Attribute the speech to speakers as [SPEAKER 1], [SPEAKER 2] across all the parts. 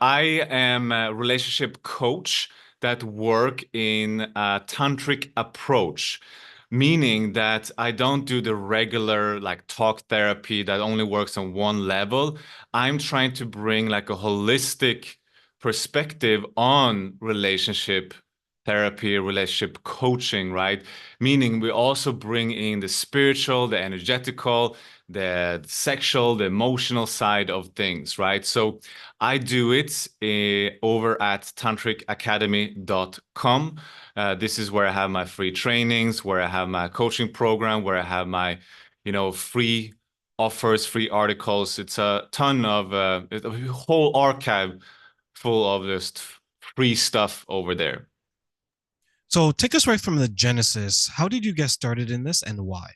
[SPEAKER 1] I am a relationship coach that work in a tantric approach, meaning that I don't do the regular like talk therapy that only works on one level. I'm trying to bring like a holistic perspective on relationship therapy, relationship coaching, right? Meaning we also bring in the spiritual, the energetical, the sexual, the emotional side of things, right? So I do it over at tantricacademy.com. This is where I have my free trainings, where I have my coaching program, where I have my, free offers, free articles. It's a ton of a whole archive full of just free stuff over there.
[SPEAKER 2] So take us right from the genesis. How did you get started in this and why?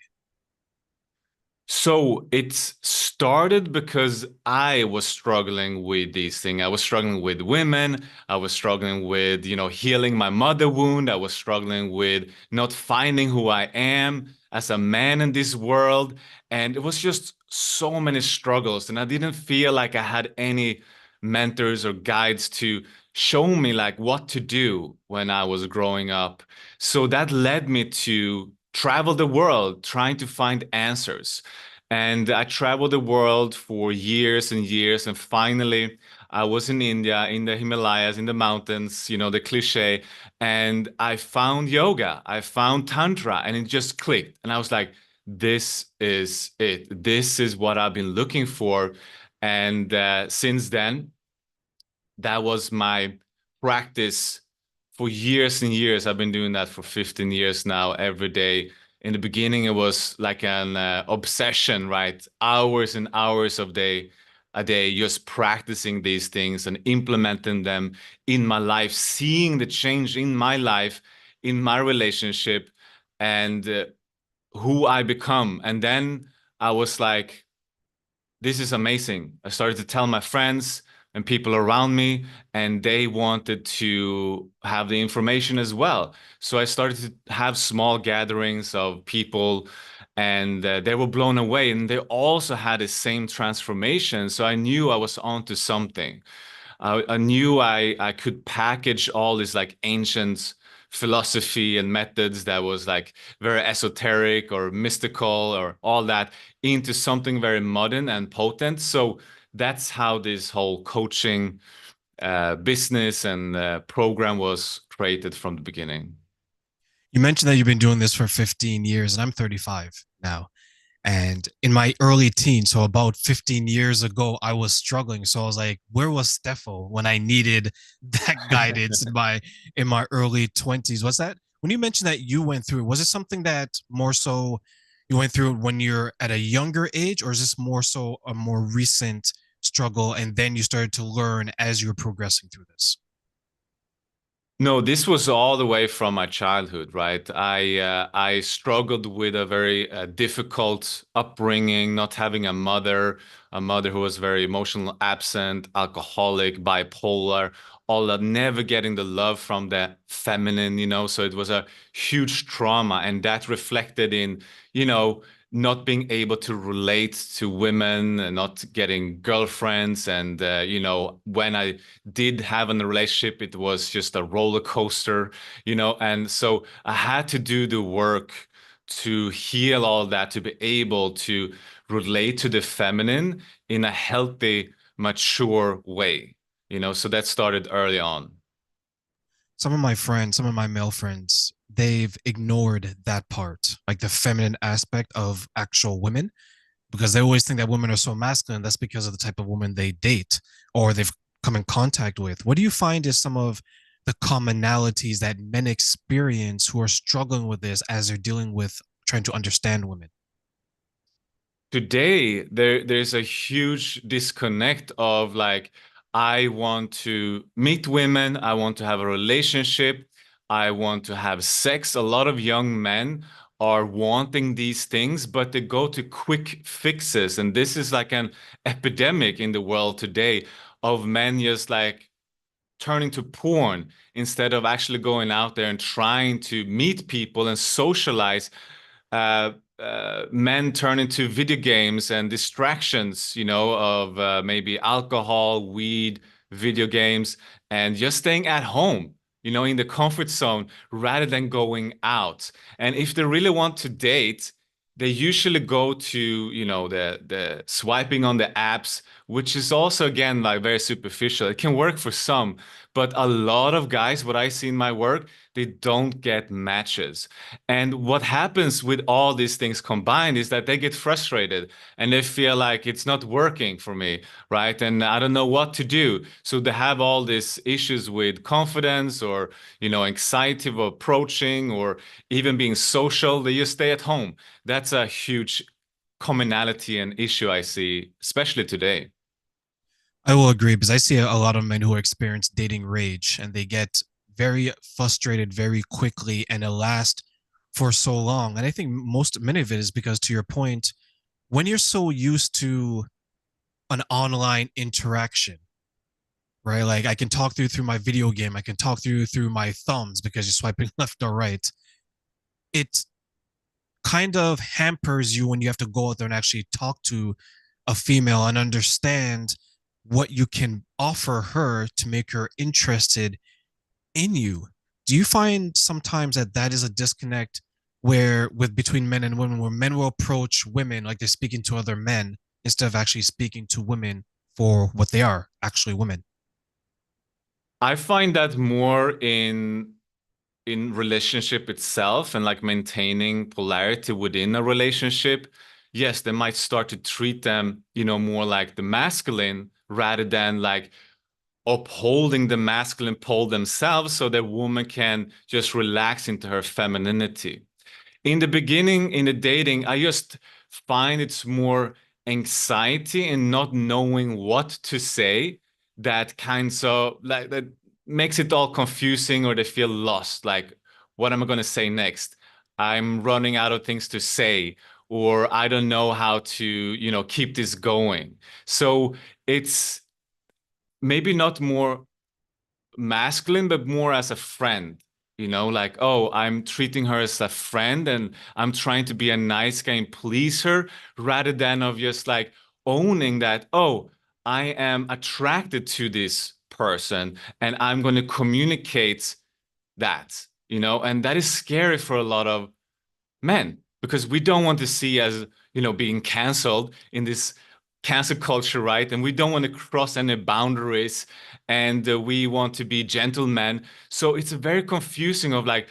[SPEAKER 1] So it started because I was struggling with these things. I was struggling with women. I was struggling with, healing my mother wound. I was struggling with not finding who I am as a man in this world. And it was just so many struggles. And I didn't feel like I had any mentors or guides to show me like what to do when I was growing up. So that led me to travel the world trying to find answers. And I traveled the world for years and years. And finally, I was in India, in the Himalayas, in the mountains, the cliche. And I found yoga, I found Tantra, and it just clicked. And I was like, this is it. This is what I've been looking for. And since then, that was my practice for years and years. I've been doing that for 15 years now, every day. In the beginning, it was like an obsession, right? Hours and hours of a day, just practicing these things and implementing them in my life, seeing the change in my life, in my relationship, and who I become. And then I was like, this is amazing. I started to tell my friends and people around me, and they wanted to have the information as well. So I started to have small gatherings of people, and they were blown away. And they also had the same transformation. So I knew I was onto something. I knew I could package all this like ancient philosophy and methods that was like very esoteric or mystical or all that into something very modern and potent. So that's how this whole coaching business and program was created from the beginning.
[SPEAKER 2] You mentioned that you've been doing this for 15 years, and I'm 35 now. And in my early teens, so about 15 years ago, I was struggling. So I was like, where was Steffo when I needed that guidance in my early 20s? Was that when you mentioned that you went through, was it something that more so you went through when you're at a younger age, or is this more so a more recent struggle and then you started to learn as you were progressing through this?
[SPEAKER 1] No, this was all the way from my childhood, right? I struggled with a very difficult upbringing, not having a mother who was very emotional, absent, alcoholic, bipolar, all that, never getting the love from the feminine. So it was a huge trauma, and that reflected in, you know, not being able to relate to women, and not getting girlfriends, and when I did have in a relationship, it was just a roller coaster. And so I had to do the work to heal all that, to be able to relate to the feminine in a healthy, mature way. So that started early on.
[SPEAKER 2] Some of my friends, some of my male friends, they've ignored that part, like the feminine aspect of actual women, because they always think that women are so masculine. That's because of the type of woman they date or they've come in contact with. What do you find is some of the commonalities that men experience who are struggling with this as they're dealing with trying to understand women?
[SPEAKER 1] Today there's a huge disconnect of like, I want to meet women, I want to have a relationship, I want to have sex. A lot of young men are wanting these things, but they go to quick fixes, and this is like an epidemic in the world today of men just like turning to porn instead of actually going out there and trying to meet people and socialize. Men turn into video games and distractions, of maybe alcohol, weed, video games, and just staying at home, in the comfort zone rather than going out. And if they really want to date, they usually go to, the swiping on the apps, which is also again like very superficial. It can work for some, but a lot of guys, what I see in my work, they don't get matches. And what happens with all these things combined is that they get frustrated and they feel like it's not working for me, right? And I don't know what to do. So they have all these issues with confidence or, anxiety of approaching or even being social. They just stay at home. That's a huge commonality and issue I see, especially today.
[SPEAKER 2] I will agree because I see a lot of men who experience dating rage and they get very frustrated very quickly and it lasts for so long. And I think many of it is because, to your point, when you're so used to an online interaction, right? Like I can talk through my video game, I can talk through my thumbs because you're swiping left or right. It kind of hampers you when you have to go out there and actually talk to a female and understand what you can offer her to make her interested in you. Do you find sometimes that that is a disconnect where with between men and women, where men will approach women like they're speaking to other men instead of actually speaking to women for what they are, actually women?
[SPEAKER 1] I find that more in relationship itself and like maintaining polarity within a relationship. Yes, they might start to treat them, more like the masculine rather than like upholding the masculine pole themselves so that woman can just relax into her femininity. In the beginning, in the dating, I just find it's more anxiety and not knowing what to say that kinds of like that makes it all confusing or they feel lost. Like, what am I going to say next? I'm running out of things to say, or I don't know how to, keep this going. So it's maybe not more masculine, but more as a friend. Like, oh, I'm treating her as a friend and I'm trying to be a nice guy and please her rather than of just like owning that, oh, I am attracted to this person and I'm going to communicate that, and that is scary for a lot of men because we don't want to see as being canceled in this cancel culture, right? And we don't want to cross any boundaries, and we want to be gentlemen. So it's very confusing of like,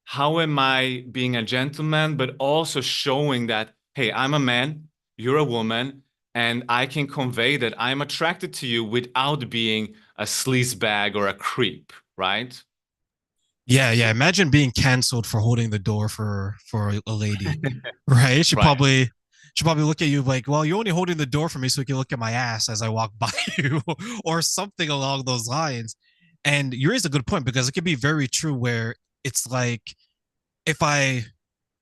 [SPEAKER 1] how am I being a gentleman but also showing that, hey, I'm a man, you're a woman, and I can convey that I'm attracted to you without being a sleazebag or a creep, right?
[SPEAKER 2] Yeah, yeah.
[SPEAKER 1] So
[SPEAKER 2] Imagine being canceled for holding the door for a lady, right? She
[SPEAKER 1] right.
[SPEAKER 2] probably she probably look at you like, well, you're only holding the door for me so you can look at my ass as I walk by you, or something along those lines. And you raise a good point because it could be very true where it's like if I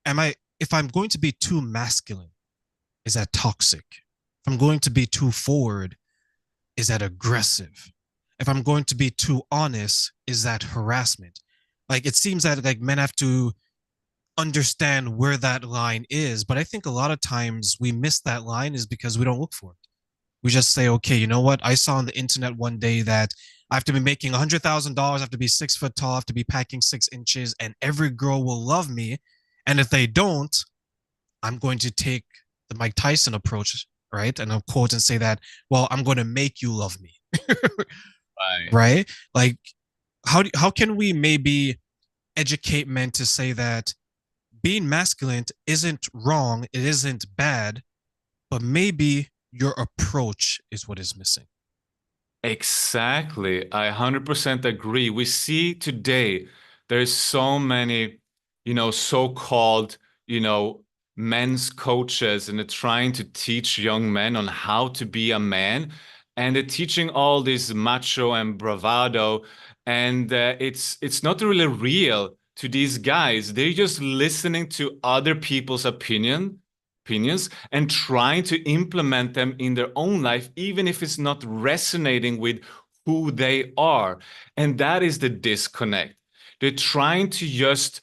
[SPEAKER 2] if I'm going to be too masculine, is that toxic? If I'm going to be too forward, is that aggressive? If I'm going to be too honest, is that harassment? Like it seems that like men have to understand where that line is, but I think a lot of times we miss that line is because we don't look for it. We just say, okay, you know what? I saw on the internet one day that I have to be making $100,000, I have to be 6 foot tall, I have to be packing 6 inches, and every girl will love me. And if they don't, I'm going to take the Mike Tyson approach, right? And I'll quote and say that, well, I'm going to make you love me,
[SPEAKER 1] Right.
[SPEAKER 2] right? Like, how can we maybe educate men to say that being masculine isn't wrong, it isn't bad, but maybe your approach is what is missing.
[SPEAKER 1] Exactly. I 100% agree. We see today there's so many, so-called, you know, men's coaches, and they're trying to teach young men on how to be a man. And they're teaching all this macho and bravado. And it's not really real to these guys. They're just listening to other people's opinions and trying to implement them in their own life, even if it's not resonating with who they are. And that is the disconnect. They're trying to just,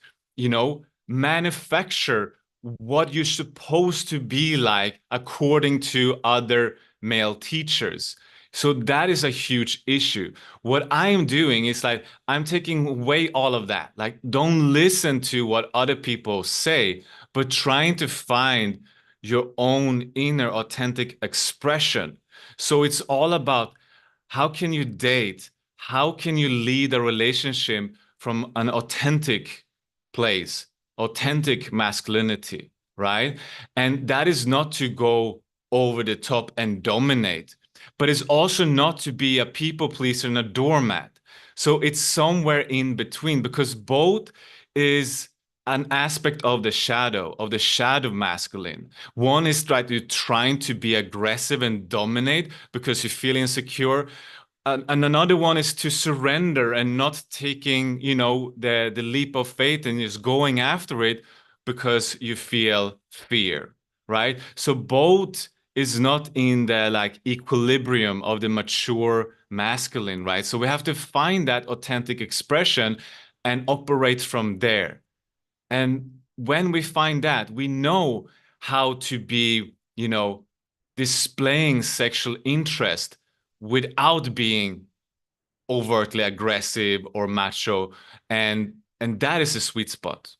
[SPEAKER 1] manufacture what you're supposed to be like according to other male teachers. So that is a huge issue. What I am doing is like I'm taking away all of that. Like don't listen to what other people say, but trying to find your own inner authentic expression. So it's all about how can you date? How can you lead a relationship from an authentic place, authentic masculinity, right? And that is not to go over the top and dominate, but it's also not to be a people pleaser and a doormat. So it's somewhere in between because both is an aspect of the shadow masculine. One is like you're trying to be aggressive and dominate because you feel insecure. And another one is to surrender and not taking, the leap of faith and just going after it because you feel fear, right? So both is not in the like equilibrium of the mature masculine, right? So we have to find that authentic expression and operate from there. And when we find that, we know how to be, displaying sexual interest without being overtly aggressive or macho. And that is a sweet spot.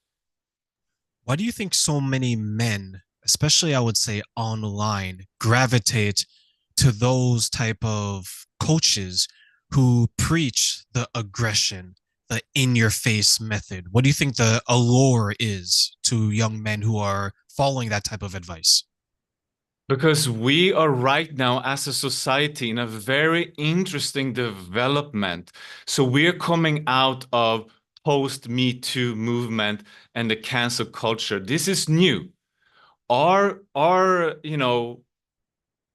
[SPEAKER 2] Why do you think so many men, especially I would say online, gravitate to those type of coaches who preach the aggression, the in your face method? What do you think the allure is to young men who are following that type of advice?
[SPEAKER 1] Because we are right now as a society in a very interesting development. So we're coming out of post Me Too movement and the cancel culture. This is new. Our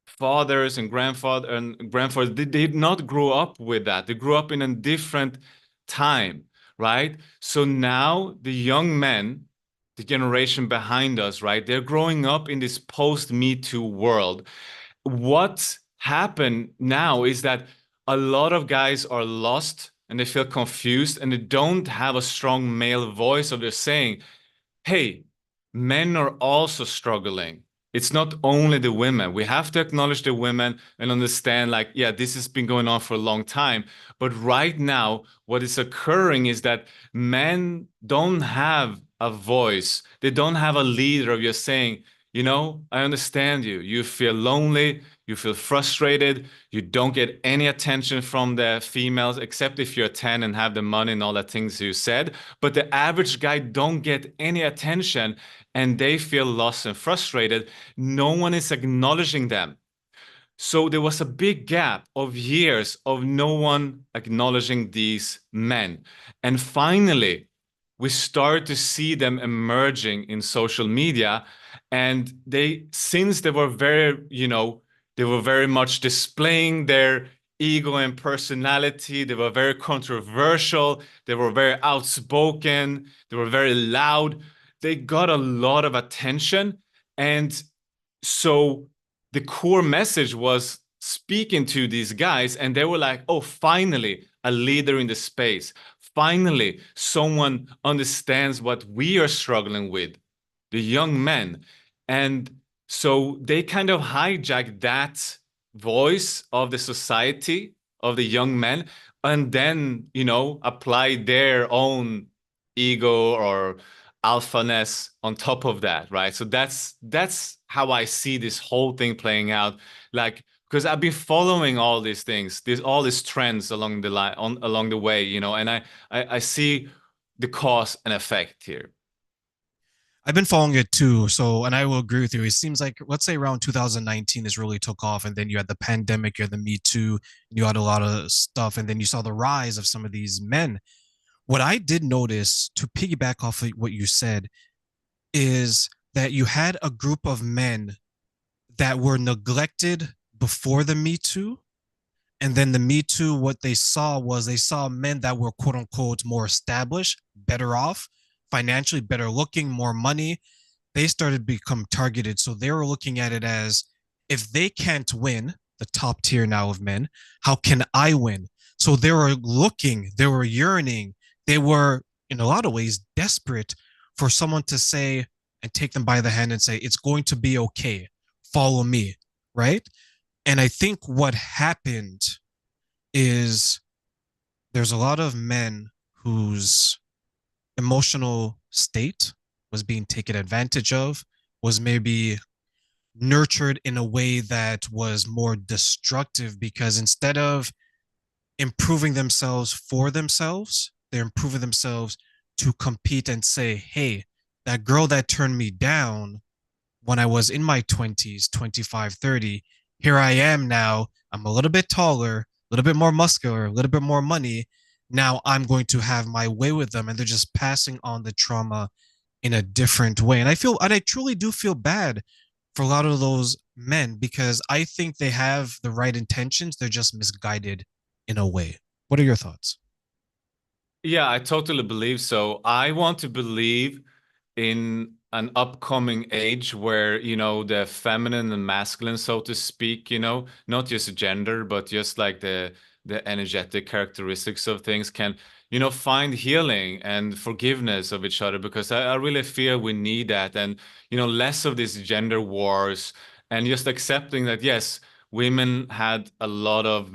[SPEAKER 1] fathers and grandfathers they did not grow up with that. They grew up in a different time, right? So now the young men, the generation behind us, right, they're growing up in this post Me Too world. What happened now is that a lot of guys are lost and they feel confused and they don't have a strong male voice, of they're saying, hey, men are also struggling. It's not only the women. We have to acknowledge the women and understand, like, yeah, this has been going on for a long time. But right now, what is occurring is that men don't have a voice. They don't have a leader of just saying, I understand you. You feel lonely. You feel frustrated. You don't get any attention from the females, except if you're 10 and have the money and all the things you said. But the average guy don't get any attention and they feel lost and frustrated. No one is acknowledging them. So there was a big gap of years of no one acknowledging these men. And finally, we start to see them emerging in social media. And since they were they were very much displaying their ego and personality. They were very controversial. They were very outspoken. They were very loud. They got a lot of attention. And so the core message was speaking to these guys, and they were like, oh, finally, a leader in the space. Finally, someone understands what we are struggling with, the young men. And so they kind of hijacked that voice of the society, of the young men, and then, apply their own ego or alphaness on top of that, right? So that's how I see this whole thing playing out. Like, because I've been following all these things, all these trends along the line, along the way, and I see the cause and effect here.
[SPEAKER 2] I've been following it too. So, and I will agree with you. It seems like, let's say around 2019, this really took off. And then you had the pandemic, you had the Me Too, you had a lot of stuff. And then you saw the rise of some of these men. What I did notice, to piggyback off of what you said, is that you had a group of men that were neglected before the Me Too. And then the Me Too, what they saw was they saw men that were quote unquote more established, better off, financially better looking, more money. They started to become targeted. So they were looking at it as, if they can't win, the top tier now of men, how can I win? So they were looking, they were yearning, they were in a lot of ways desperate for someone to say and take them by the hand and say, it's going to be okay. Follow me. Right. And I think what happened is there's a lot of men whose emotional state was being taken advantage of, was maybe nurtured in a way that was more destructive because instead of improving themselves for themselves, they're improving themselves to compete and say, hey, that girl that turned me down when I was in my 20s, 25, 30, here I am now. I'm a little bit taller, a little bit more muscular, a little bit more money. Now I'm going to have my way with them. And they're just passing on the trauma in a different way. And I truly do feel bad for a lot of those men because I think they have the right intentions. They're just misguided in a way. What are your thoughts?
[SPEAKER 1] Yeah, I totally believe so. I want to believe in an upcoming age where, the feminine and masculine, so to speak, not just gender, but just like the energetic characteristics of things can, find healing and forgiveness of each other because I really feel we need that. And, less of these gender wars and just accepting that, yes, women had a lot of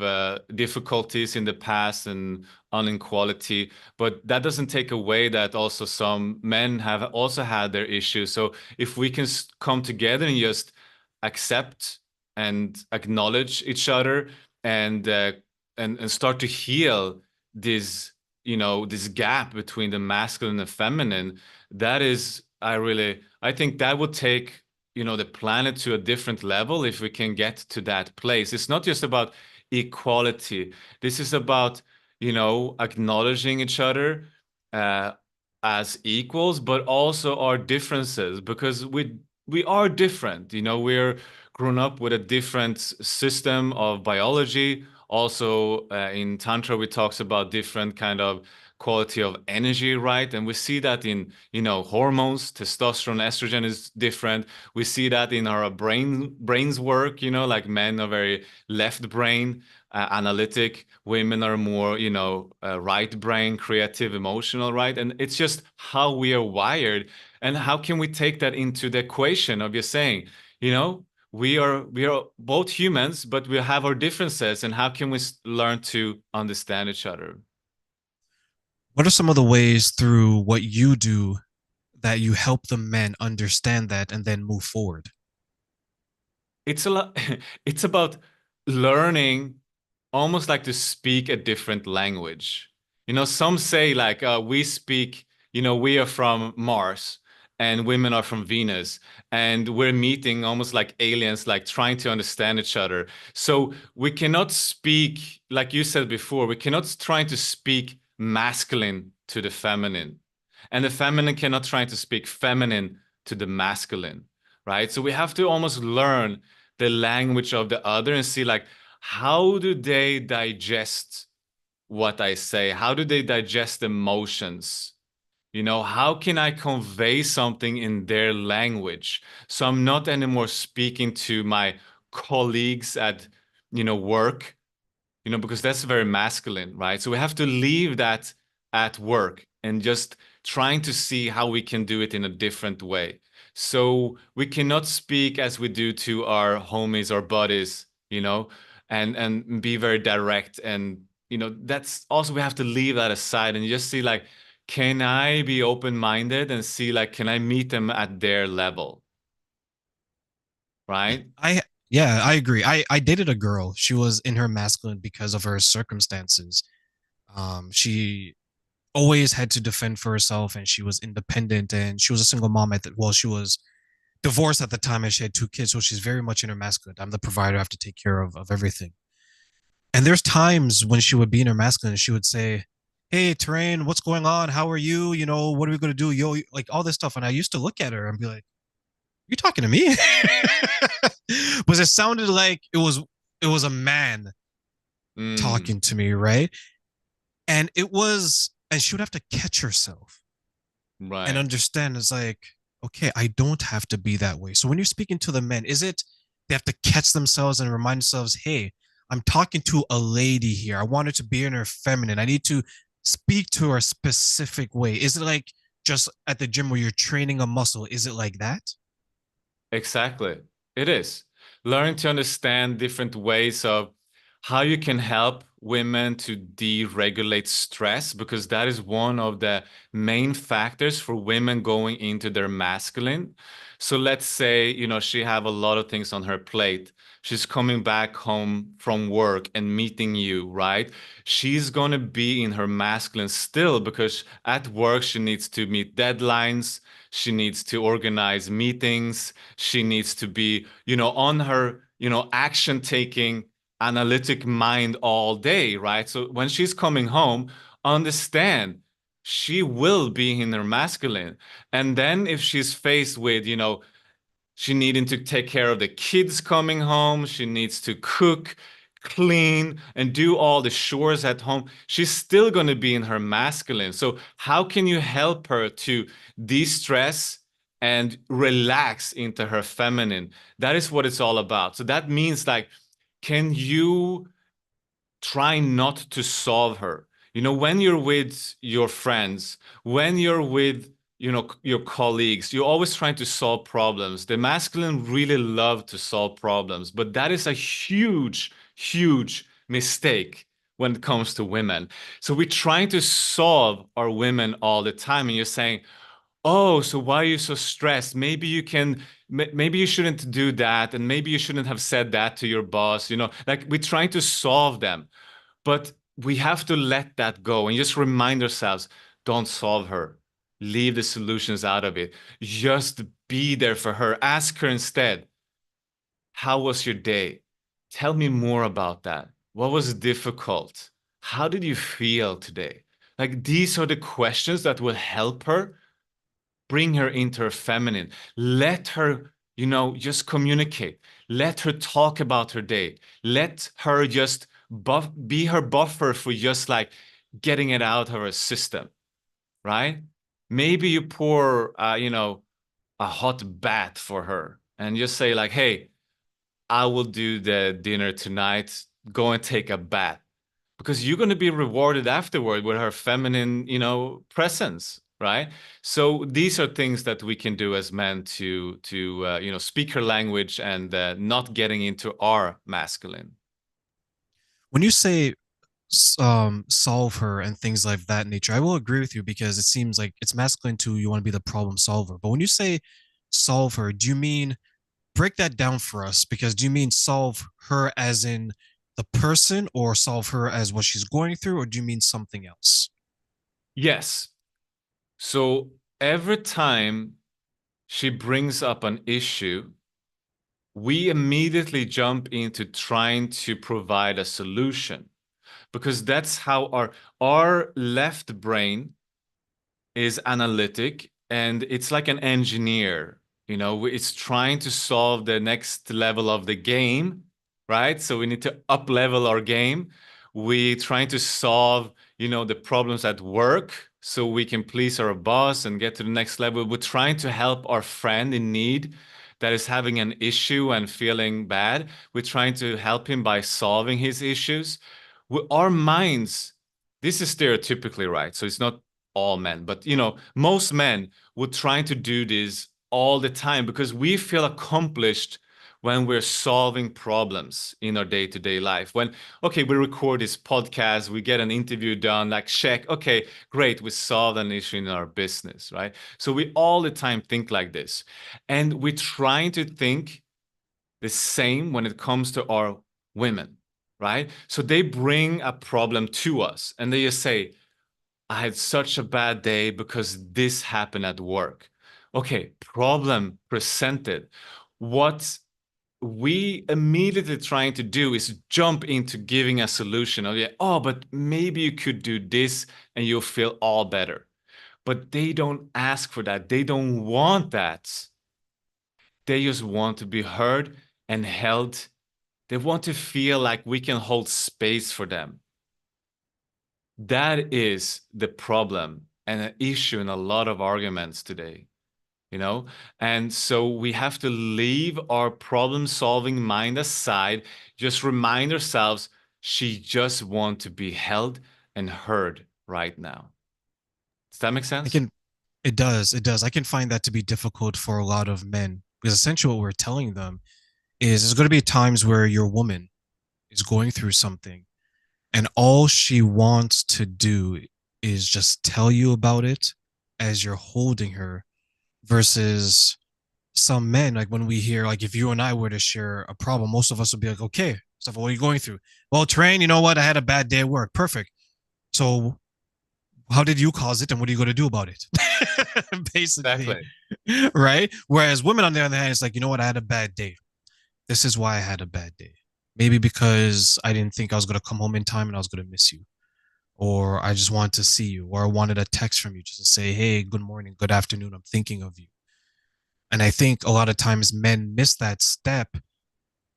[SPEAKER 1] difficulties in the past and inequality, but that doesn't take away that also some men have also had their issues. So if we can come together and just accept and acknowledge each other and and start to heal this, this gap between the masculine and feminine, that is, I think that would take, the planet to a different level if we can get to that place. It's not just about equality. This is about, acknowledging each other uh, as equals, but also our differences because we are different. We're grown up with a different system of biology. Also, in Tantra, we talks about different kind of quality of energy, right? And we see that in, hormones, testosterone, estrogen is different. We see that in our brains work, like men are very left brain analytic. Women are more, right brain, creative, emotional, right? And it's just how we are wired. And how can we take that into the equation of your saying, you know, we are both humans, but we have our differences. And how can we learn to understand each other?
[SPEAKER 2] What are some of the ways through what you do that you help the men understand that and then move forward?
[SPEAKER 1] It's a lot. It's about learning almost like to speak a different language. Some say like we speak, we are from Mars and women are from Venus, and we're meeting almost like aliens, like trying to understand each other. So we cannot speak, like you said before, we cannot try to speak masculine to the feminine, and the feminine cannot try to speak feminine to the masculine, right? So we have to almost learn the language of the other and see like how do they digest what I say? How do they digest emotions? How can I convey something in their language? So I'm not anymore speaking to my colleagues at, work, because that's very masculine, right? So we have to leave that at work and just trying to see how we can do it in a different way. So we cannot speak as we do to our homies or buddies, and be very direct. And, that's also we have to leave that aside and just see like, can I be open-minded and see like, can I meet them at their level,
[SPEAKER 2] Yeah,
[SPEAKER 1] right?
[SPEAKER 2] I agree. I dated a girl. She was in her masculine because of her circumstances. She always had to defend for herself, and she was independent, and she was a single mom she was divorced at the time, and she had two kids, so she's very much in her masculine. I'm the provider. I have to take care of everything. And there's times when she would be in her masculine and she would say, hey, Terrain, what's going on? How are you? What are we going to do? Yo, like all this stuff. And I used to look at her and be like, you talking to me? Because it sounded like it was a man
[SPEAKER 1] Mm,
[SPEAKER 2] talking to me, right? And she would have to catch herself and
[SPEAKER 1] right.
[SPEAKER 2] understand it's like, okay, I don't have to be that way. So when you're speaking to the men, is it they have to catch themselves and remind themselves, hey, I'm talking to a lady here. I want her to be in her feminine. I need to speak to her a specific way. Is it like just at the gym where you're training a muscle? Is it like that?
[SPEAKER 1] Exactly. It is. learn to understand different ways of how you can help women to deregulate stress, because that is one of the main factors for women going into their masculine. So let's say, she have a lot of things on her plate. She's coming back home from work and meeting you, right? She's going to be in her masculine still because at work she needs to meet deadlines. She needs to organize meetings. She needs to be, on her, action taking analytic mind all day, right? So when she's coming home, understand she will be in her masculine. And then if she's faced with, she needing to take care of the kids coming home. She needs to cook, clean, and do all the chores at home. She's still going to be in her masculine. So, how can you help her to de stress and relax into her feminine? That is what it's all about. So, that means like, can you try not to solve her? When you're with your friends, when you're with your colleagues, you're always trying to solve problems. The masculine really love to solve problems, but that is a huge, huge mistake when it comes to women. So we're trying to solve our women all the time, and you're saying, "Oh, so why are you so stressed? Maybe you shouldn't do that, and maybe you shouldn't have said that to your boss." Like we're trying to solve them, but we have to let that go and just remind ourselves, don't solve her. Leave the solutions out of it. Just be there for her. Ask her instead, how was your day? Tell me more about that. What was difficult? How did you feel today? Like these are the questions that will help her bring her into her feminine. Let her, just communicate. Let her talk about her day. Let her just be her buffer for just like getting it out of her system, right? Maybe you pour, a hot bath for her and just say like, "Hey, I will do the dinner tonight. Go and take a bath," because you're going to be rewarded afterward with her feminine, presence, right? So these are things that we can do as men to speak her language and not getting into our masculine.
[SPEAKER 2] When you say solve her and things like that nature, I will agree with you because it seems like it's masculine to you want to be the problem solver. But when you say solve her, do you mean break that down for us? Because do you mean solve her as in the person or solve her as what she's going through, or do you mean something else?
[SPEAKER 1] Yes. So every time she brings up an issue, we immediately jump into trying to provide a solution, because that's how our left brain is analytic, and it's like an engineer. It's trying to solve the next level of the game, right? So we need to up level our game. We trying to solve, the problems at work so we can please our boss and get to the next level. We're trying to help our friend in need that is having an issue and feeling bad. We're trying to help him by solving his issues. Our minds, this is stereotypically right, so it's not all men, but most men would try to do this all the time because we feel accomplished when we're solving problems in our day-to-day life. When, okay, we record this podcast, we get an interview done, like check, okay, great, we solved an issue in our business, right? So we all the time think like this. And we're trying to think the same when it comes to our women, right? So they bring a problem to us and they just say, "I had such a bad day because this happened at work." Okay, problem presented. What we immediately trying to do is jump into giving a solution. Oh, yeah, oh, but maybe you could do this and you'll feel all better. But they don't ask for that. They don't want that. They just want to be heard and held. They want to feel like we can hold space for them. That is the problem and an issue in a lot of arguments today, you know? And so we have to leave our problem-solving mind aside, just remind ourselves she just wants to be held and heard right now. Does that make
[SPEAKER 2] I
[SPEAKER 1] sense?
[SPEAKER 2] can, it does, it does. I can find that to be difficult for a lot of men because essentially what we're telling them is there's going to be times where your woman is going through something and all she wants to do is just tell you about it as you're holding her versus some men, like when we hear, like if you and I were to share a problem, most of us would be like, okay, so what are you going through? Well, Train, you know what? I had a bad day at work. Perfect. So how did you cause it and what are you going to do about it? Basically,
[SPEAKER 1] Exactly.
[SPEAKER 2] right? Whereas women, on the other hand, it's like, you know what? I had a bad day. This is why I had a bad day. Maybe because I didn't think I was going to come home in time and I was going to miss you. Or I just wanted to see you. Or I wanted a text from you just to say, hey, good morning, good afternoon. I'm thinking of you. And I think a lot of times men miss that step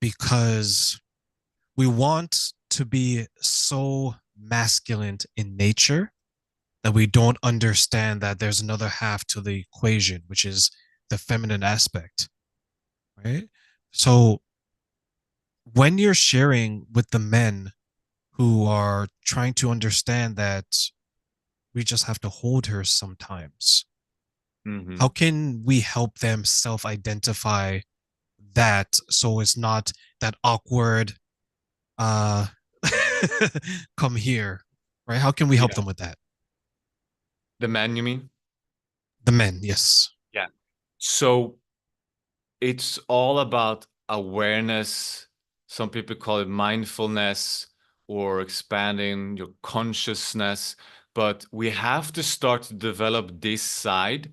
[SPEAKER 2] because we want to be so masculine in nature that we don't understand that there's another half to the equation, which is the feminine aspect, right? So when you're sharing with the men who are trying to understand that we just have to hold her sometimes, how
[SPEAKER 1] Hmm.
[SPEAKER 2] can we help them self identify that so it's not that awkward uh come here, right? How can we help
[SPEAKER 1] Yeah.
[SPEAKER 2] them with that?
[SPEAKER 1] The man, you mean?
[SPEAKER 2] The men, yes.
[SPEAKER 1] Yeah. So it's all about awareness. Some people call it mindfulness or expanding your consciousness. But we have to start to develop this side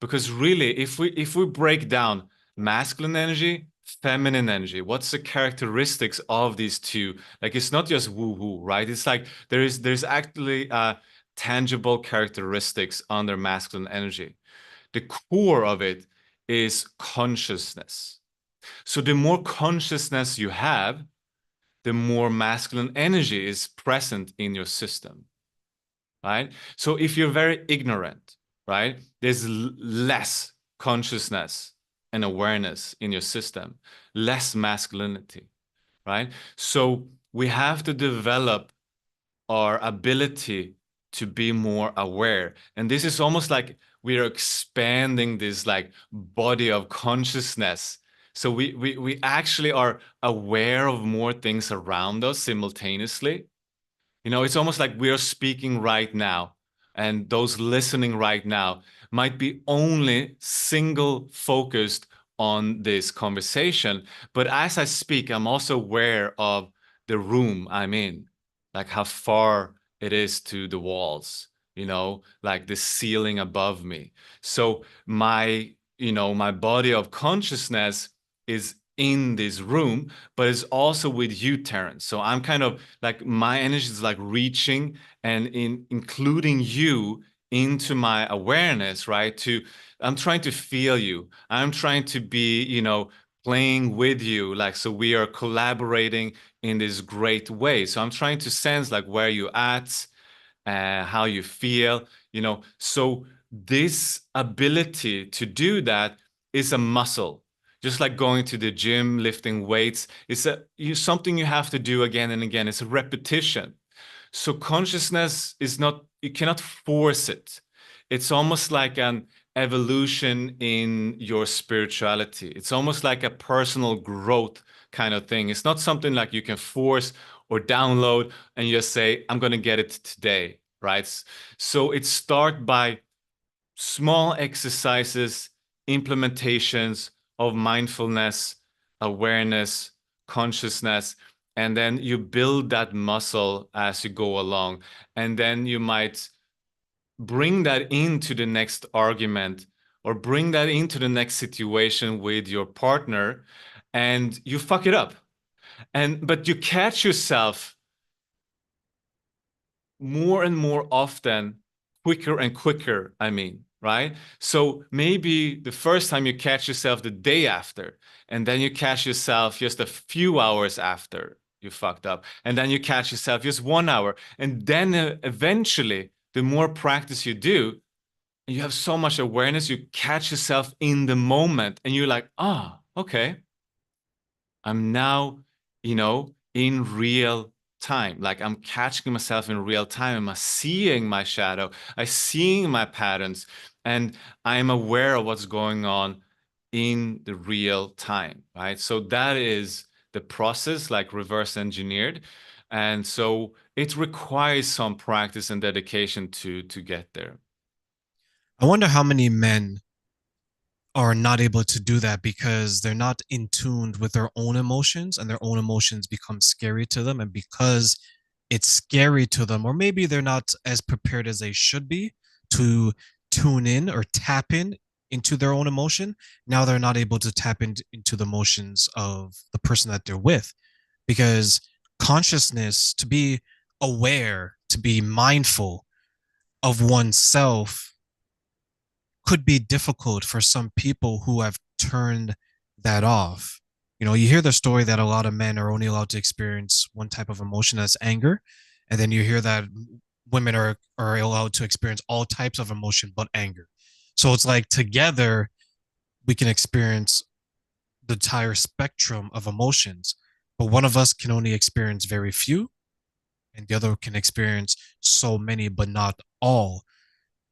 [SPEAKER 1] because really, if we break down masculine energy, feminine energy, what's the characteristics of these two? Like it's not just woo-woo, right? It's like there's actually tangible characteristics under masculine energy. The core of it is consciousness. So the more consciousness you have, the more masculine energy is present in your system, right? So if you're very ignorant, right, there's less consciousness and awareness in your system, less masculinity, right? So we have to develop our ability to be more aware. And this is almost like we are expanding this like body of consciousness. So we actually are aware of more things around us simultaneously. You know, it's almost like we're speaking right now, and those listening right now might be only single focused on this conversation. But as I speak, I'm also aware of the room I'm in, like how far it is to the walls, like the ceiling above me. So my body of consciousness is in this room, but it's also with you, Terrence. So I'm kind of like my energy is like reaching and including you into my awareness, right? I'm trying to feel you. I'm trying to be, playing with you, like so we are collaborating in this great way. So I'm trying to sense like where you at, how you feel, So this ability to do that is a muscle. Just like going to the gym, lifting weights, something you have to do again and again. It's a repetition. So consciousness is not, you cannot force it. It's almost like an evolution in your spirituality. It's almost like a personal growth kind of thing. It's not something like you can force or download and you just say, I'm going to get it today, right? So it starts by small exercises, implementations of mindfulness, awareness, consciousness, and then you build that muscle as you go along. And then you might bring that into the next argument or bring that into the next situation with your partner and you fuck it up. But you catch yourself more and more often, quicker and quicker, I mean, right? So maybe the first time you catch yourself the day after, and then you catch yourself just a few hours after you fucked up, and then you catch yourself just 1 hour, and then eventually, the more practice you do, you have so much awareness, you catch yourself in the moment, and you're like, ah, oh, okay, I'm now, in real time. Like I'm catching myself in real time. I'm seeing my shadow. I'm seeing my patterns, and I'm aware of what's going on in the real time, right? So that is the process, like reverse engineered. And so it requires some practice and dedication to get there.
[SPEAKER 2] I wonder how many men are not able to do that because they're not in tune with their own emotions, and their own emotions become scary to them. And because it's scary to them, or maybe they're not as prepared as they should be to tune in or tap in into their own emotion, now they're not able to tap into the emotions of the person that they're with. Because consciousness, to be aware, to be mindful of oneself, could be difficult for some people who have turned that off. You know, you hear the story that a lot of men are only allowed to experience one type of emotion, that's anger. And then you hear that women are allowed to experience all types of emotion but anger. So it's like together we can experience the entire spectrum of emotions, but one of us can only experience very few, and the other can experience so many, but not all.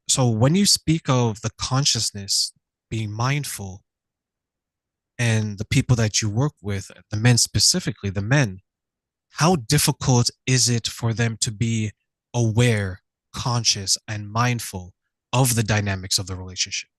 [SPEAKER 2] So when you speak of the consciousness, being mindful, and the people that you work with, the men specifically, the men, how difficult is it for them to be aware, conscious, and mindful of the dynamics of the relationship?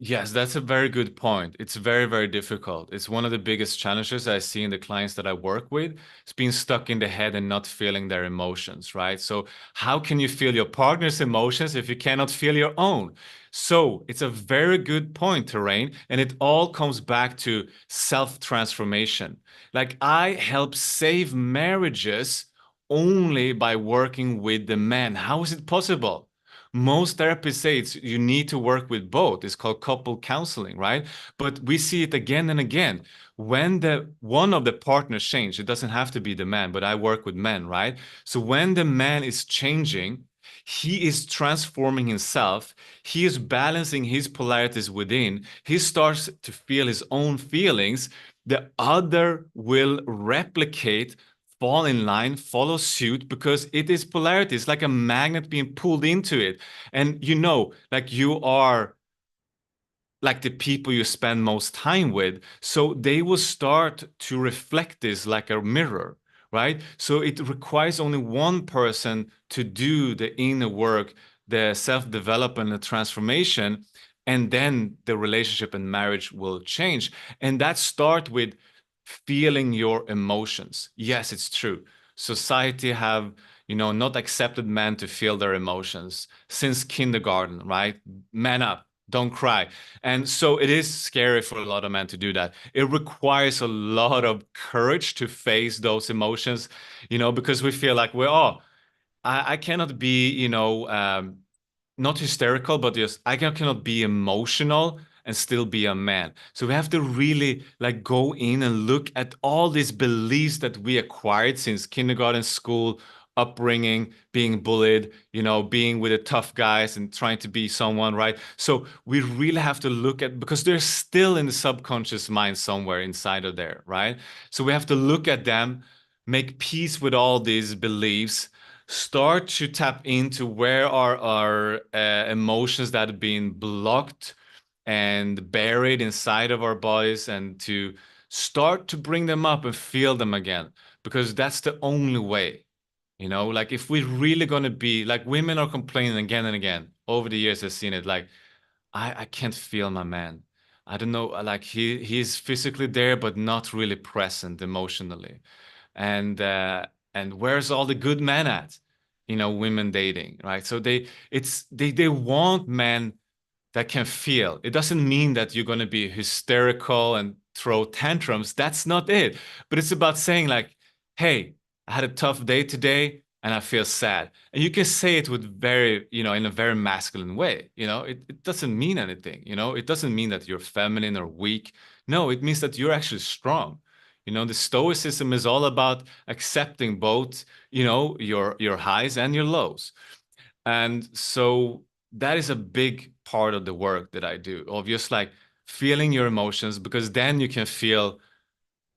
[SPEAKER 1] Yes, that's a very good point. It's very, very difficult. It's one of the biggest challenges I see in the clients that I work with. It's being stuck in the head and not feeling their emotions, right? So, how can you feel your partner's emotions if you cannot feel your own? So, it's a very good point, Terrain, and it all comes back to self-transformation. Like, I help save marriages only by working with the men. How is it possible? Most therapists say you need to work with both. It's called couple counseling, right? But we see it again and again. When the one of the partners change, it doesn't have to be the man, but I work with men, right? So when the man is changing, he is transforming himself. He is balancing his polarities within. He starts to feel his own feelings. The other will replicate, fall in line, follow suit, because it is polarity. It's like a magnet being pulled into it. And like you are like the people you spend most time with. So they will start to reflect this like a mirror, right? So it requires only one person to do the inner work, the self-development, the transformation, and then the relationship and marriage will change. And that start with feeling your emotions. Yes, it's true. Society have, not accepted men to feel their emotions since kindergarten, right? Man up, don't cry. And so it is scary for a lot of men to do that. It requires a lot of courage to face those emotions, because we feel like I cannot be, not hysterical, but just cannot be emotional and still be a man. So we have to really like go in and look at all these beliefs that we acquired since kindergarten, school, upbringing, being bullied, being with the tough guys and trying to be someone, right? So we really have to look at, because they're still in the subconscious mind somewhere inside of there, right? So we have to look at them, make peace with all these beliefs, start to tap into where are our emotions that have been blocked and buried inside of our bodies, and to start to bring them up and feel them again, because that's the only way. Like if we're really going to be like, women are complaining again and again over the years. I've seen it like, I can't feel my man. I don't know, like he's physically there but not really present emotionally. And where's all the good men at? Women dating, right? So they want men that can feel. It doesn't mean that you're going to be hysterical and throw tantrums. That's not it. But it's about saying like, hey, I had a tough day today and I feel sad. And you can say it with very, in a very masculine way. It doesn't mean anything. It doesn't mean that you're feminine or weak. No, it means that you're actually strong. The stoicism is all about accepting both, your highs and your lows. And so that is a big part of the work that I do, of just like feeling your emotions, because then you can feel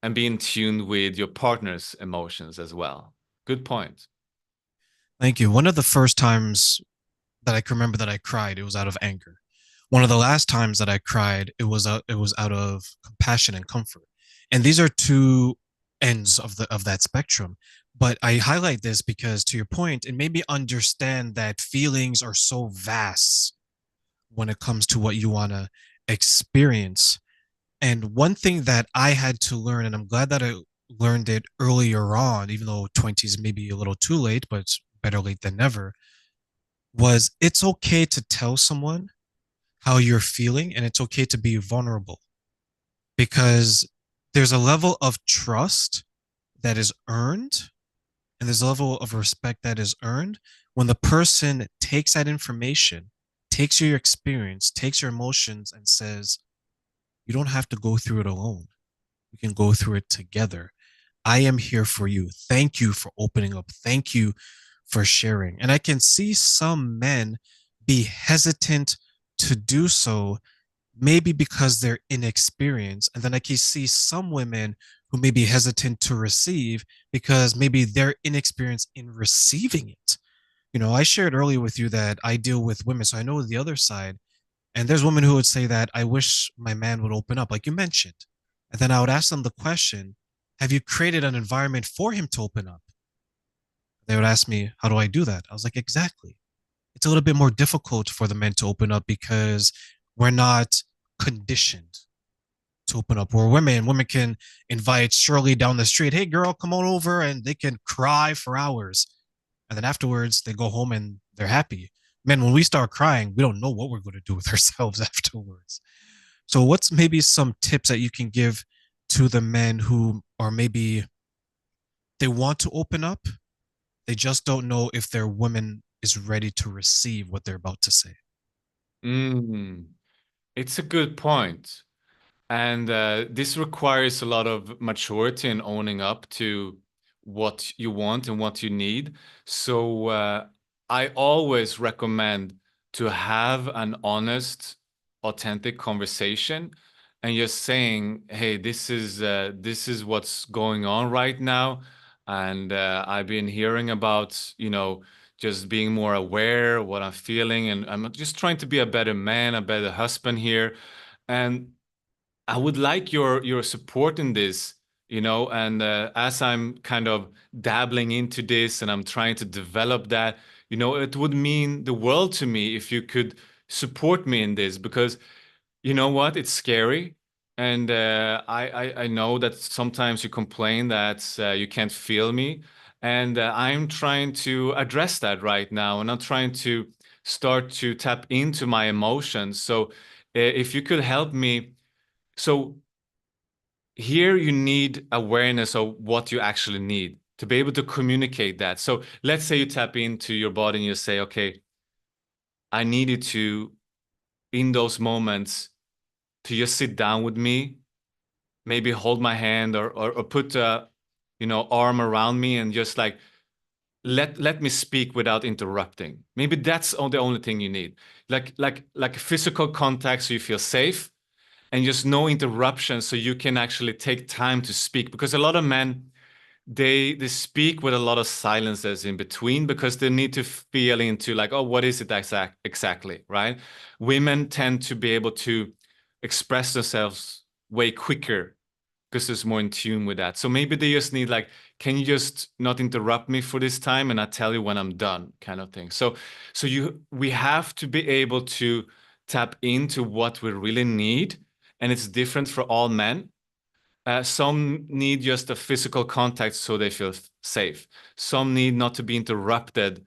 [SPEAKER 1] and be in tune with your partner's emotions as well. Good point.
[SPEAKER 2] Thank you. One of the first times that I can remember that I cried, it was out of anger. One of the last times that I cried, it was out of compassion and comfort. And these are two ends of that spectrum. But I highlight this because, to your point, it made me understand that feelings are so vast when it comes to what you want to experience. And one thing that I had to learn, and I'm glad that I learned it earlier on, even though 20s may be a little too late, but it's better late than never, was it's okay to tell someone how you're feeling and it's okay to be vulnerable because there's a level of trust that is earned and there's a level of respect that is earned when the person takes that information, takes your experience, takes your emotions, and says, you don't have to go through it alone. We can go through it together. I am here for you. Thank you for opening up. Thank you for sharing. And I can see some men be hesitant to do so, maybe because they're inexperienced. And then I can see some women who may be hesitant to receive because maybe they're inexperienced in receiving it. I shared earlier with you that I deal with women, so I know the other side. And there's women who would say that I wish my man would open up, like you mentioned. And then I would ask them the question, have you created an environment for him to open up? They would ask me, how do I do that? I was like, exactly. It's a little bit more difficult for the men to open up because we're not conditioned to open up. Where women can invite Shirley down the street, hey girl, come on over, and they can cry for hours. And then afterwards they go home and they're happy. Men, when we start crying, we don't know what we're going to do with ourselves afterwards. So what's maybe some tips that you can give to the men who are maybe they want to open up, they just don't know if their woman is ready to receive what they're about to say?
[SPEAKER 1] Mm, it's a good point. And this requires a lot of maturity and owning up to what you want and what you need. So I always recommend to have an honest, authentic conversation and just saying, "Hey, this is what's going on right now, and I've been hearing about, just being more aware of what I'm feeling, and I'm just trying to be a better man, a better husband here." And I would like your support in this, and as I'm kind of dabbling into this and I'm trying to develop that, it would mean the world to me if you could support me in this because you know what, it's scary. And I know that sometimes you complain that you can't feel me. And I'm trying to address that right now. And I'm trying to start to tap into my emotions. So if you could help me. So here you need awareness of what you actually need to be able to communicate that. So let's say you tap into your body and you say, okay, I needed to, in those moments, to just sit down with me, maybe hold my hand or put a, arm around me and just like let me speak without interrupting. Maybe that's the only thing you need. Like physical contact so you feel safe and just no interruption so you can actually take time to speak because a lot of men they speak with a lot of silences in between because they need to feel into like, oh, what is it exactly, right? Women tend to be able to express themselves way quicker because it's more in tune with that. So maybe they just need like, can you just not interrupt me for this time and I tell you when I'm done, kind of thing. So we have to be able to tap into what we really need, and it's different for all men. Some need just a physical contact so they feel safe. Some need not to be interrupted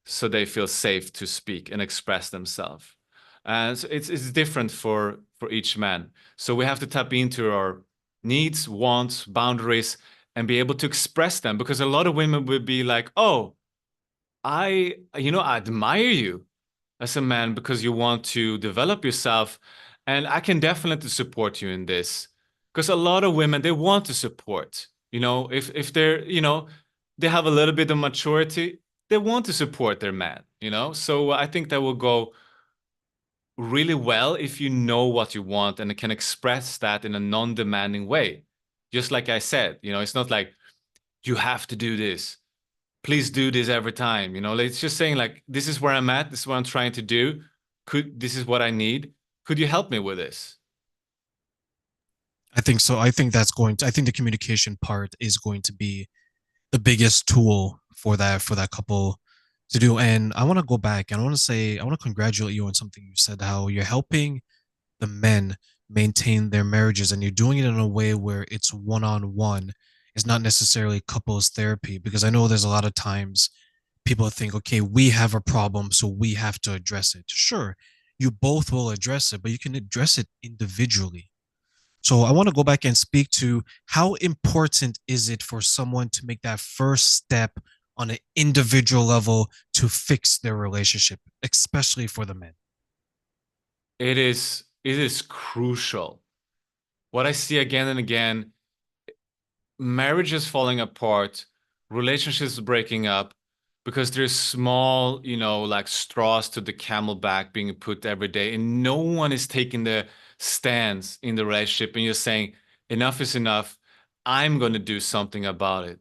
[SPEAKER 1] so they feel safe to speak and express themselves. And so it's different for each man. So we have to tap into our needs, wants, boundaries, and be able to express them. Because a lot of women would be like, "Oh, I admire you as a man because you want to develop yourself, and I can definitely support you in this." Because a lot of women they want to support. If they're they have a little bit of maturity, they want to support their man. So I think that will go really well if you know what you want and can express that in a non-demanding way. Just like I said, it's not like you have to do this, please do this every time. Like, it's just saying like, this is where I'm at, this is what I'm trying to do. Could this is what I need? Could you help me with this?
[SPEAKER 2] I think so. I think the communication part is going to be the biggest tool for that couple to do. And I want to go back and I want to congratulate you on something you said, how you're helping the men maintain their marriages and you're doing it in a way where it's one on one. It's not necessarily couples therapy because I know there's a lot of times people think, okay, we have a problem, so we have to address it. Sure, you both will address it, but you can address it individually. So I want to go back and speak to how important is it for someone to make that first step on an individual level to fix their relationship, especially for the men.
[SPEAKER 1] It is crucial. What I see again and again, marriages falling apart, relationships breaking up because there's small, like straws to the camel back being put every day, and no one is taking the stance in the relationship, and you're saying, enough is enough. I'm going to do something about it.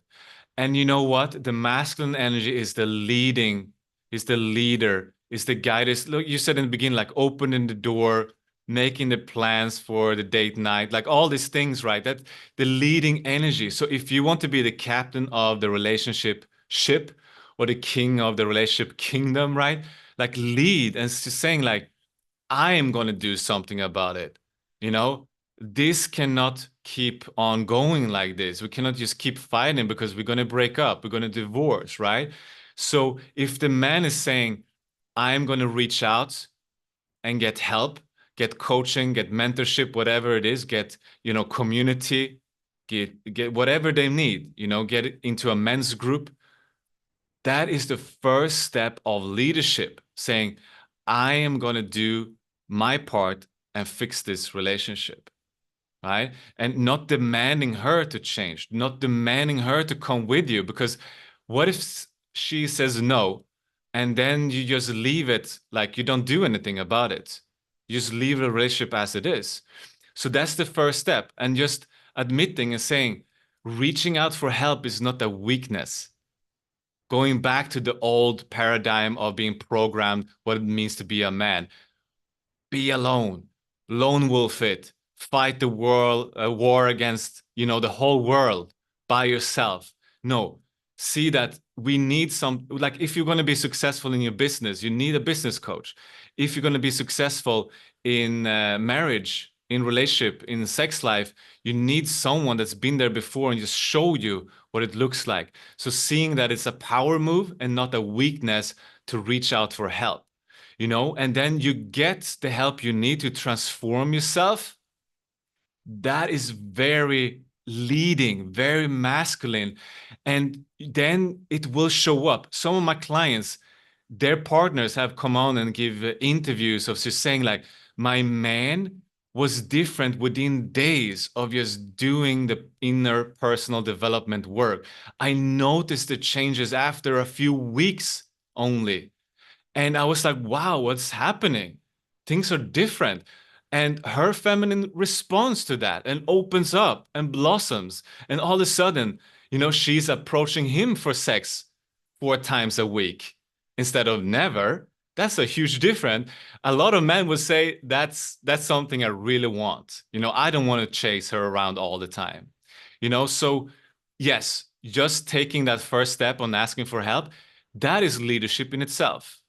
[SPEAKER 1] And you know what? The masculine energy is the leading, is the leader, is the guide. Is look, you said in the beginning, like opening the door, making the plans for the date night, like all these things, right? That the leading energy. So if you want to be the captain of the relationship ship or the king of the relationship kingdom, right? Like lead and just saying like, I am going to do something about it. You know, this cannot keep on going like this. We cannot just keep fighting because we're going to break up, we're going to divorce, right? So if the man is saying, I'm going to reach out and get help, get coaching, get mentorship, whatever it is, get, community, get whatever they need, get into a men's group, that is the first step of leadership, saying, I am going to do my part and fix this relationship, right? And not demanding her to change, not demanding her to come with you. Because what if she says no and then you just leave it like you don't do anything about it? You just leave the relationship as it is. So that's the first step. And just admitting and saying, reaching out for help is not a weakness, going back to the old paradigm of being programmed what it means to be a man. Be alone, lone wolf it, fight the world war against, the whole world by yourself. No, see that we need some, like if you're going to be successful in your business, you need a business coach. If you're going to be successful in marriage, in relationship, in sex life, you need someone that's been there before and just show you what it looks like. So seeing that it's a power move and not a weakness to reach out for help, and then you get the help you need to transform yourself. That is very leading, very masculine. And then it will show up. Some of my clients, their partners have come on and give interviews of just saying like, my man was different within days of just doing the inner personal development work. I noticed the changes after a few weeks only. And I was like, wow, what's happening? Things are different. And her feminine responds to that and opens up and blossoms. And all of a sudden, she's approaching him for sex 4 times a week instead of never. That's a huge difference. A lot of men would say that's something I really want. I don't want to chase her around all the time. So yes, just taking that first step on asking for help, that is leadership in itself.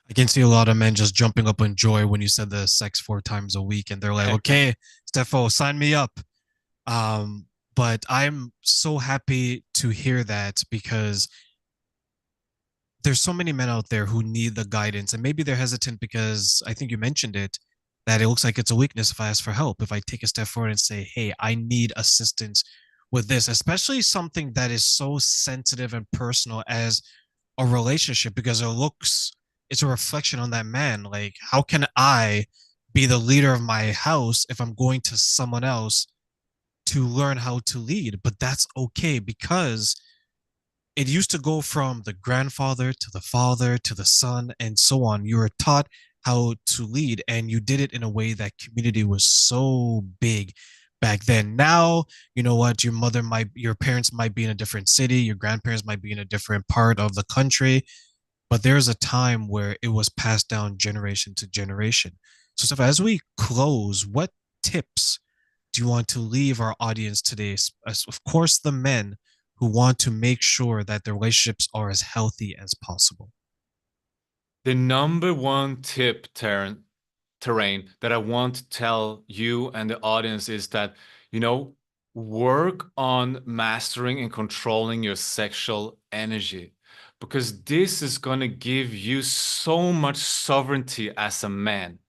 [SPEAKER 2] I can see a lot of men just jumping up in joy when you said the sex 4 times a week, and they're like, "Okay, Steffo, sign me up." Um, but I'm so happy to hear that because there's so many men out there who need the guidance, and maybe they're hesitant because I think you mentioned it, that it looks like it's a weakness if I ask for help, if I take a step forward and say, "Hey, I need assistance with this," especially something that is so sensitive and personal as a relationship, because it's a reflection on that man. Like, how can I be the leader of my house if I'm going to someone else to learn how to lead? But that's okay because it used to go from the grandfather to the father to the son and so on. You were taught how to lead and you did it in a way that community was so big back then. Now, you know what, your parents might be in a different city, your grandparents might be in a different part of the country, but there's a time where it was passed down generation to generation. So, Steph, as we close, what tips do you want to leave our audience today? Of course, the men who want to make sure that their relationships are as healthy as possible.
[SPEAKER 1] The number one tip, Terrain, that I want to tell you and the audience is that, you know, work on mastering and controlling your sexual energy because this is going to give you so much sovereignty as a man.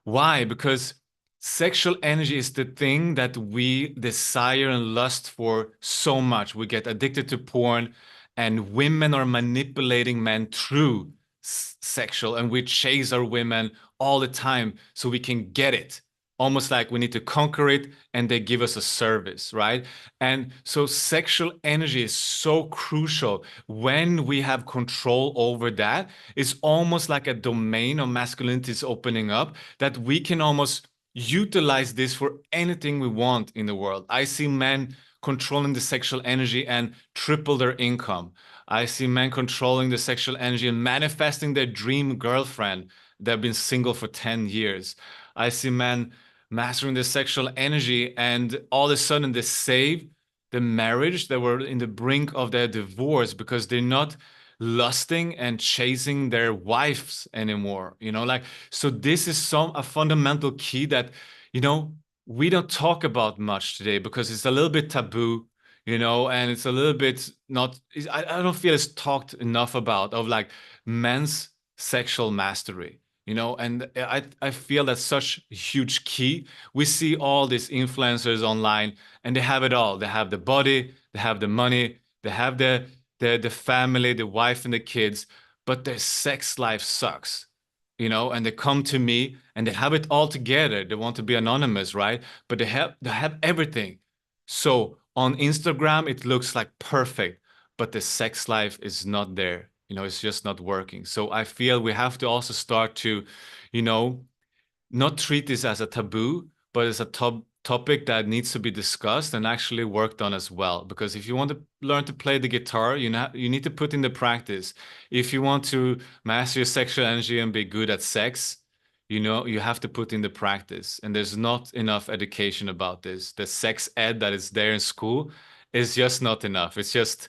[SPEAKER 1] Why? Because sexual energy is the thing that we desire and lust for so much. We get addicted to porn, and women are manipulating men through sexual, and we chase our women all the time so we can get it. Almost like we need to conquer it and they give us a service, right? And so sexual energy is so crucial. When we have control over that, it's almost like a domain of masculinity is opening up that we can almost utilize this for anything we want in the world. I see men controlling the sexual energy and triple their income. I see men controlling the sexual energy and manifesting their dream girlfriend that have been single for 10 years. I see men mastering the sexual energy and all of a sudden they save the marriage that were in the brink of their divorce because they're not lusting and chasing their wives anymore. Like, so this is a fundamental key that, you know, we don't talk about much today because it's a little bit taboo, and it's a little bit not, I don't feel it's talked enough about of like men's sexual mastery. And I feel that's such a huge key. We see all these influencers online and they have it all. They have the body, they have the money, they have the family, the wife and the kids, but their sex life sucks. And they come to me and they have it all together. They want to be anonymous, right? But they have everything. So on Instagram, it looks like perfect, but the sex life is not there. It's just not working. So I feel we have to also start to, you know, not treat this as a taboo, but as a topic that needs to be discussed and actually worked on as well. Because if you want to learn to play the guitar, you need to put in the practice. If you want to master your sexual energy and be good at sex, you have to put in the practice. And there's not enough education about this. The sex ed that is there in school is just not enough. It's just,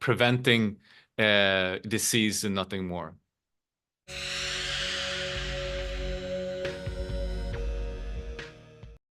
[SPEAKER 1] preventing disease and nothing more.